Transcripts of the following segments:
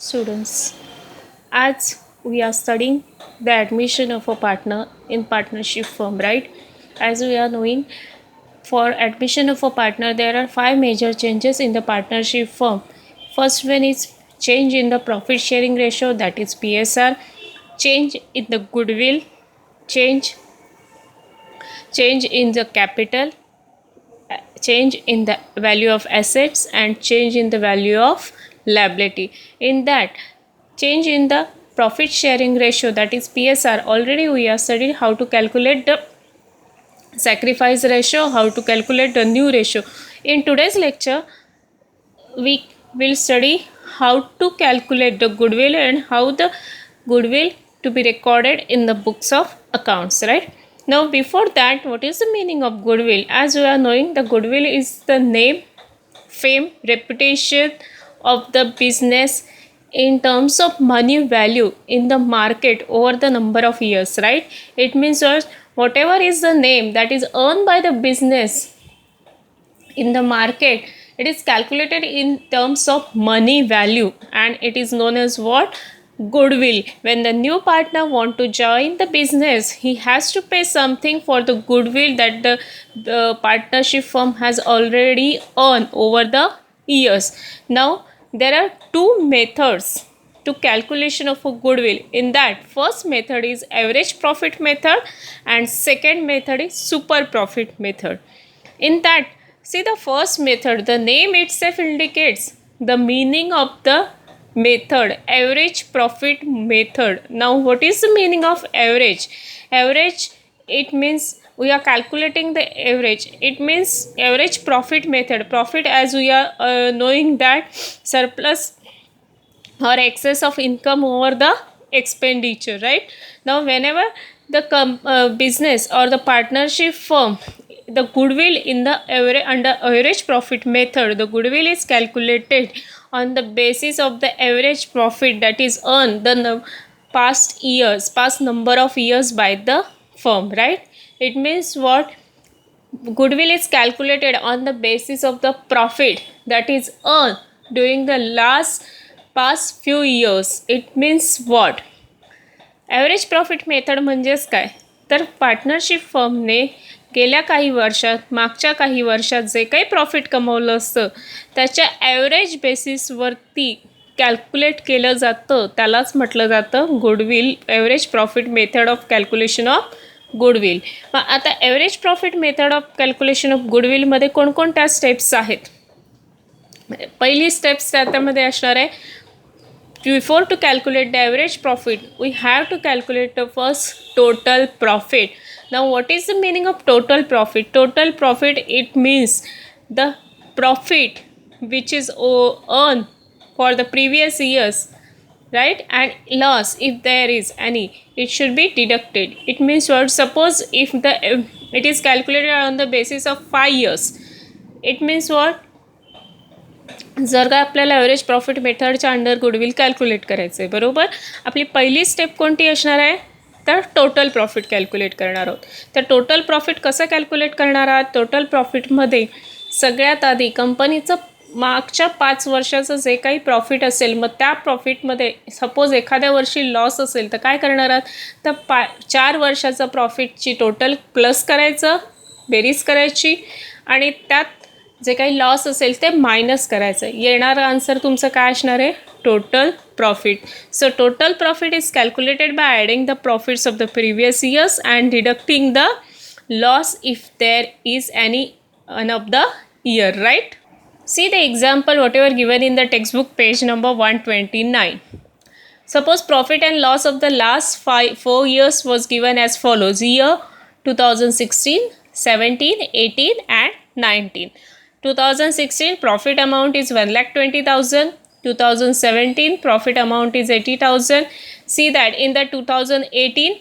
students. As we are studying the admission of a partner in partnership firm, right? As we are knowing, for admission of a partner, there are five major changes in the partnership firm. First one is change in the profit sharing ratio, that is PSR, change in the goodwill, change change in the capital, change in the value of assets, and change in the value of liability. In that, change in the profit sharing ratio, that is PSR, already we have studied how to calculate the sacrifice ratio, how to calculate the new ratio. In today's lecture, we will study how to calculate the goodwill and how the goodwill to be recorded in the books of accounts, right? Now, before that, what is the meaning of goodwill? As we are knowing, the goodwill is the name, fame, reputation of the business in terms of money value in the market over the number of years, right? It means that whatever is the name that is earned by the business in the market, it is calculated in terms of money value, and it is known as what? Goodwill. When the new partner want to join the business, he has to pay something for the goodwill that the partnership firm has already earned over the years. Now, there are two methods to calculation of a goodwill. In that, first method is average profit method and second method is super profit method. In that, see, the first method, the name itself indicates the meaning of the method, average profit method. Now, what is the meaning of average? Average, it means we are calculating the average. It means average profit method. Profit, as we are knowing that surplus or excess of income over the expenditure, right? Now, whenever the business or the partnership firm, the goodwill in the under average profit method, the goodwill is calculated on the basis of the average profit that is earned the past number of years by the firm, right? It means what? Goodwill is calculated on the basis of the profit that is earned during the past few years. It means what? Average profit method म्हणजेच काय? तर partnership फर्मने गेल्या काही वर्षात, मागच्या काही वर्षात जे काही प्रॉफिट कमवलं असतं त्याच्या ॲव्हरेज बेसिसवरती कॅल्क्युलेट केलं जातं, त्यालाच म्हटलं जातं goodwill, average profit method of calculation of goodwill. मग आता average profit method of calculation of गुडविलमध्ये कोणकोणत्या स्टेप्स आहेत? पहिली स्टेप्स त्यामध्ये असणार आहे, before to calculate the average profit, we have to calculate the first total profit. Now, what is the meaning of total profit? Total profit, it means the profit which is earned for the previous years, right? And loss, if there is any, it should be deducted. It means what? Suppose if it is calculated on the basis of 5 years, it means what? जर का आपल्याला average profit मेथडच्या under goodwill calculate करायचं आहे, बरोबर, आपली पहिली step कोणती असणार आहे? तर टोटल प्रॉफिट कॅल्क्युलेट करणार आहोत. तर टोटल प्रॉफिट कसं कॅल्क्युलेट करणार आहात? टोटल प्रॉफिटमध्ये सगळ्यात आधी कंपनीचं मागच्या 5 वर्षाचं जे काही प्रॉफिट असेल, मग त्या प्रॉफिटमध्ये सपोज एखाद्या वर्षी लॉस असेल तर काय करणार आहात? तर 4 वर्षाचं प्रॉफिटची टोटल प्लस करायचं, बेरीज करायची, आणि त्यात जे काही लॉस असेल ते मायनस करायचं. येणारं आन्सर तुमचं काय असणार आहे? Total profit. So total profit is calculated by adding the profits of the previous years and deducting the loss if there is any one of the year, right? See the example whatever given in the textbook page number 129. Suppose profit and loss of the last 4 years was given as follows: year 2016, 17, 18 and 19. 2016 profit amount is 1,20,000. 2017 profit amount is 80,000. See that in the 2018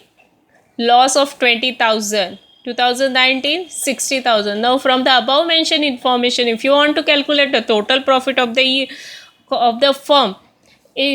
loss of 20,000. 2019 60,000. Now from the above mentioned information, if you want to calculate the total profit of the firm,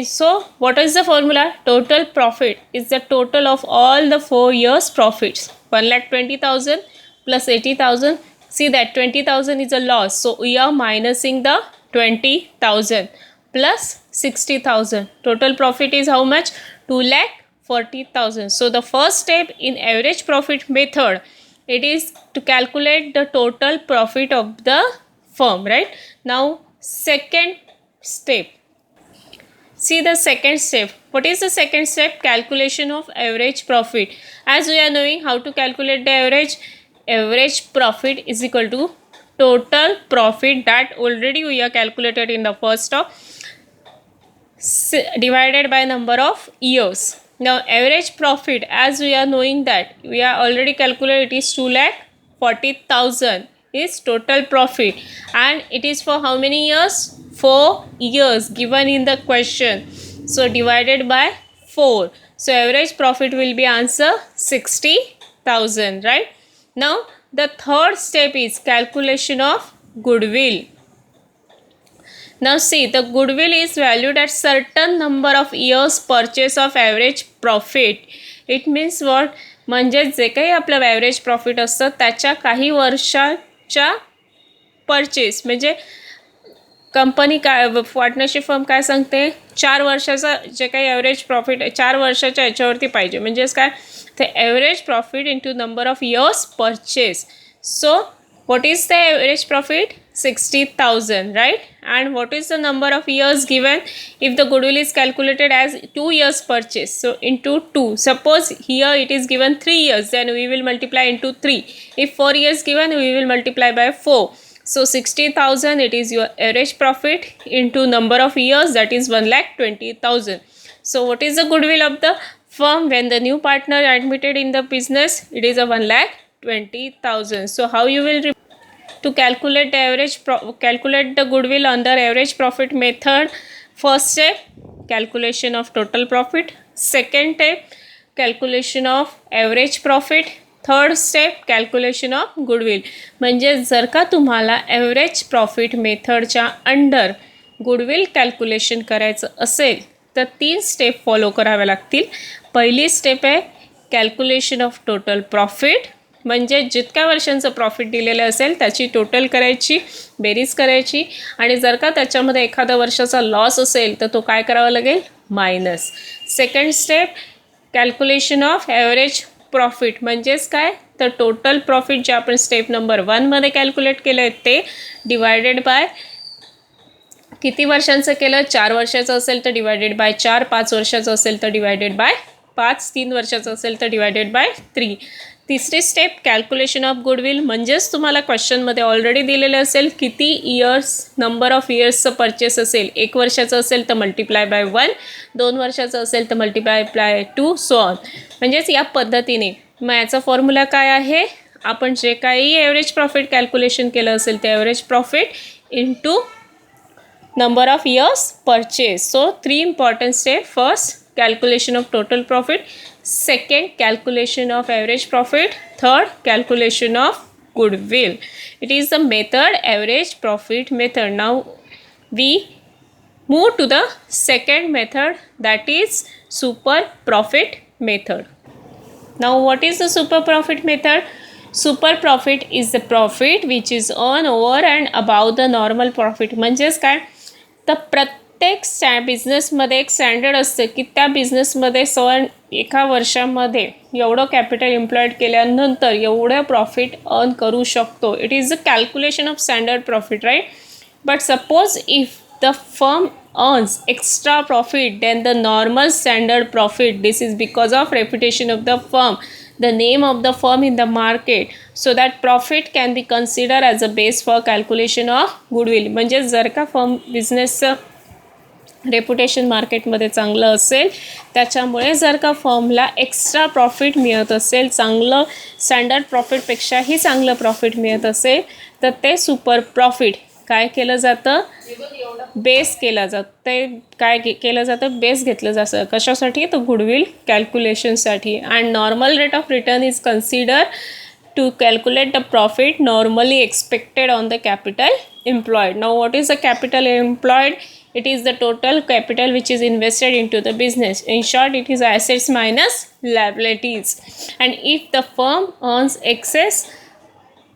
so what is the formula? Total profit is the total of all the 4 years profits. 1,20,000 plus 80,000. See that 20,000 is a loss, so we are minusing the 20,000 plus 60,000. Total profit is how much? 2,40,000. So the first step in average profit method, it is to calculate the total profit of the firm, right? Now second step. See the second step. What is the second step? Calculation of average profit. As we are knowing how to calculate the average profit is equal to total profit that already we are calculated in the first step divided by number of years. Now average profit, as we are knowing that we are already calculated, it is 2,40,000 is total profit, and it is for how many years? 4 years given in the question. So divided by 4. So average profit will be answer 60,000, right? Now the third step is calculation of goodwill. Now see, the goodwill is valued at certain number of years purchase of average profit. It means what? म्हणजे जे काही आपलं average profit असतं त्याच्या काही वर्षाच्या purchase, म्हणजे company काय, partnership firm काय सांगते, 4 वर्षाचा जे काही ॲव्हरेज प्रॉफिट 4 वर्षाच्या याच्यावरती पाहिजे. म्हणजेच काय, ते average profit into number of years purchase. So what is the average profit? 60,000, right? And what is the number of years given? If the goodwill is calculated as 2 years purchase, so into 2. Suppose here it is given 3 years, then we will multiply into 3. If 4 years given, we will multiply by 4. So 60,000, it is your average profit into number of years, that is 1,20,000. So what is the goodwill of the firm when the new partner admitted in the business? It is a 1,20,000. So how you will to calculate the calculate the goodwill under average profit method? First step, calculation of total profit. Second step, calculation of average profit. Third step, calculation of goodwill. म्हणजे जर का तुम्हाला average profit मेथडच्या under goodwill calculation करायचं असेल तर 3 step follow कराव्या लागतील. पहिली स्टेप आहे कॅल्क्युलेशन ऑफ टोटल प्रॉफिट, म्हणजे जितक्या वर्षांचं प्रॉफिट दिलेलं असेल त्याची टोटल करायची, बेरीज करायची, आणि जर का त्याच्यामध्ये एखादा वर्षाचा लॉस असेल तर तो काय करावा लागेल? Minus. Second step, calculation of average profit, म्हणजेच काय, तर टोटल प्रॉफिट जे आपण स्टेप नंबर 1मध्ये कॅल्क्युलेट केलं आहे ते डिवायडेड बाय किती वर्षांचं केलं? 4 वर्षाचं असेल तर डिवायडेड बाय 4, 5 वर्षाचं असेल तर डिवायडेड बाय 5, 3 वर्षाचं असेल तर डिवायडेड बाय 3. तिसरी स्टेप, कॅल्क्युलेशन ऑफ गुडविल, म्हणजेच तुम्हाला क्वेश्चनमध्ये ऑलरेडी दिलेलं असेल किती इयर्स, नंबर ऑफ इयर्सचं परचेस असेल. 1 वर्षाचं असेल तर मल्टिप्लाय बाय 1, 2 वर्षाचं असेल तर मल्टिप्लाय बाय 2, सो ऑन. म्हणजेच या पद्धतीने. मग याचा फॉर्म्युला काय आहे? आपण जे काही ॲव्हरेज प्रॉफिट कॅल्क्युलेशन केलं असेल ते average profit into number of years purchase. So 3 important step. First, calculation of total profit. Second, calculation of average profit. Third, calculation of goodwill. It is the method average profit method. Now we move to the second method, that is super profit method. Now what is the super profit method? Super profit is the profit which is on, over and above the normal profit. म्हणजेच काय, तर प्रत्येक बिझनेसमध्ये एक standard असतं की त्या बिझनेसमध्ये एका वर्षामध्ये एवढं कॅपिटल एम्प्लॉयड केल्यानंतर एवढं प्रॉफिट अर्न करू शकतो. It is the calculation of standard profit, right? But suppose if the firm earns extra profit than the normal standard profit, this is because of reputation of the firm, the name of the firm in the market, so that profit can be considered as a base for calculation of goodwill. म्हणजे जर का firm बिझनेसचं reputation मार्केटमध्ये चांगलं असेल, त्याच्यामुळे जर का फर्मला extra profit मिळत असेल, चांगलं स्टँडर्ड प्रॉफिटपेक्षाही चांगलं प्रॉफिट मिळत असेल, तर ते सुपर प्रॉफिट काय केलं जातं? बेस केला जातं. ते काय केलं जातं? बेस घेतलं जातं. कशासाठी? तर गुडविल कॅल्क्युलेशनसाठी. And normal rate of return is consider to calculate the profit normally expected on the capital employed. Now what is the capital employed? It is the total capital which is invested into the business. In short, it is assets minus liabilities. And if the firm earns excess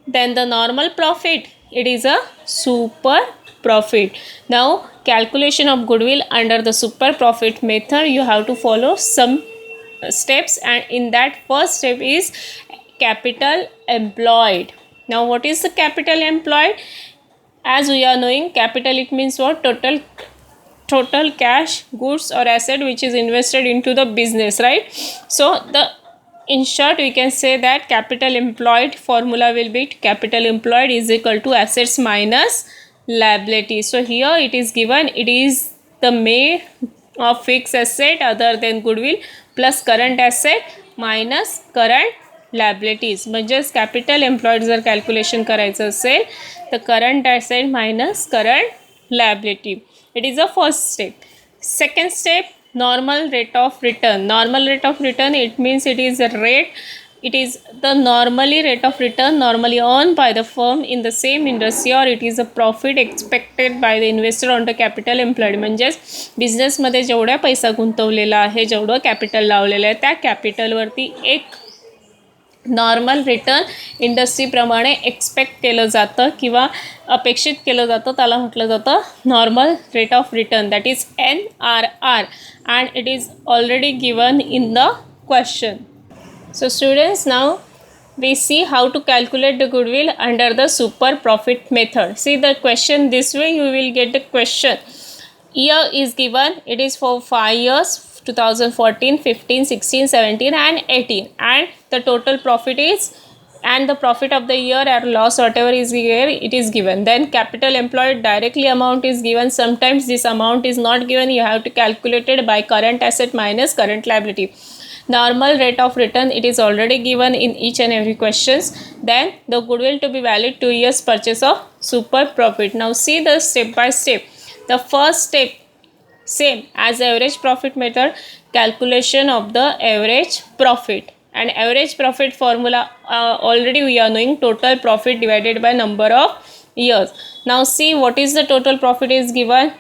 than the normal profit, it is a super profit. Now calculation of goodwill under the super profit method, you have to follow some steps, and in that first step is capital employed. Now what is the capital employed? As we are knowing, capital, it means what? Total cash, goods or asset which is invested into the business, right? So the, in short, we can say that capital employed formula will be capital employed is equal to assets minus liability. So here it is given, it is the made of fixed asset other than goodwill plus current asset minus current liabilities. म्हणजेच capital employed जर calculation करायचं असेल तर current asset minus current liability. It is a first step. Second step, normal rate of return. Normal rate of return, it means it is a rate, it is the normally rate of return normally earned by the firm in the same industry, or it is a profit expected by the investor on the capital employed. म्हणजेच बिझनेसमध्ये जेवढा पैसा गुंतवलेला आहे, जेवढं capital लावलेलं आहे, त्या कॅपिटलवरती एक नॉर्मल रिटर्न इंडस्ट्रीप्रमाणे एक्सपेक्ट केलं जातं किंवा अपेक्षित केलं जातं, त्याला म्हटलं जातं normal rate of return, that is NRR, and it is already given in the question. So students, now we see how to calculate the goodwill under the super profit method. See the question this way, you will get the question. Year is given, it is for 5 years, 2014, 15, 16, 17 and 18, and the total profit is, and the profit of the year or loss whatever is here, it is given. Then capital employed directly amount is given. Sometimes this amount is not given, you have to calculate it by current asset minus current liability. Normal rate of return, it is already given in each and every questions. Then the goodwill to be valid 2 years purchase of super profit. Now see the step by step. The first step, same as average profit method, calculation of the average profit. And average profit formula already we are knowing, total profit divided by number of years. Now see what is the total profit is given,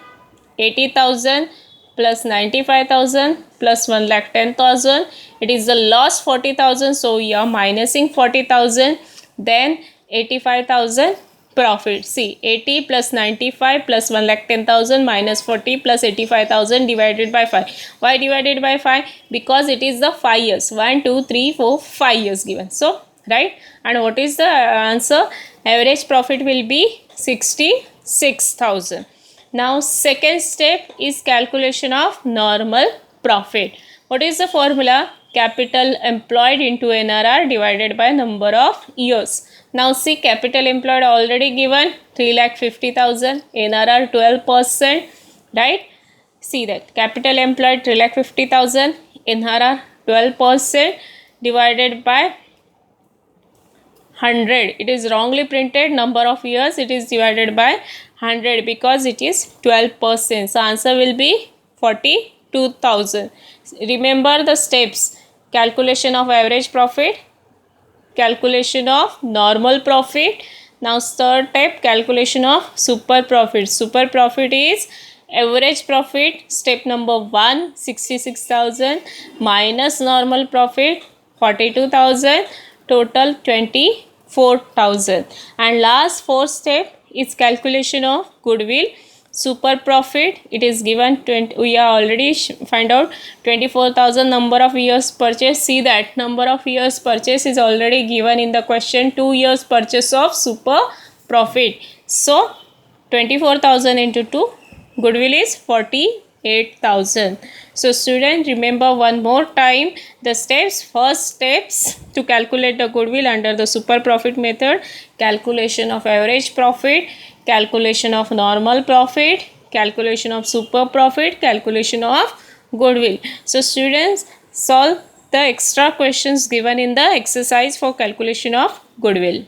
80,000 plus 95,000 plus 1,10,000. It is the loss 40,000, so we are minusing 40,000. Then 85,000 profit. See, 80 plus 95 plus 1,10,000 minus 40 plus 85,000 divided by 5. Why divided by 5? Because it is the 5 years. 1, 2, 3, 4, 5 years given. So, right? And what is the answer? Average profit will be 66,000. Now, second step is calculation of normal profit. What is the formula? Capital employed into NRR divided by number of years. Now see, capital employed already given 3,50,000, NRR 12%, right? See that capital employed 3,50,000, NRR 12% divided by 100. It is wrongly printed, number of years, it is divided by 100 because it is 12%. So answer will be 42,000. Remember the steps: calculation of average profit, calculation of normal profit. Now third step, calculation of super profit. Super profit is average profit, step number 1, 66,000 minus normal profit 42,000, total 24,000. And last fourth step is calculation of goodwill. Super profit, it is given 20, we are already find out 24,000 number of years purchase. See that number of years purchase is already given in the question, 2 years purchase of super profit. So 24,000 into 2, goodwill is 48,000. So student, remember one more time the steps. First steps to calculate the goodwill under the super profit method: calculation of average profit, calculation of normal profit, calculation of super profit, calculation of goodwill. So students, solve the extra questions given in the exercise for calculation of goodwill.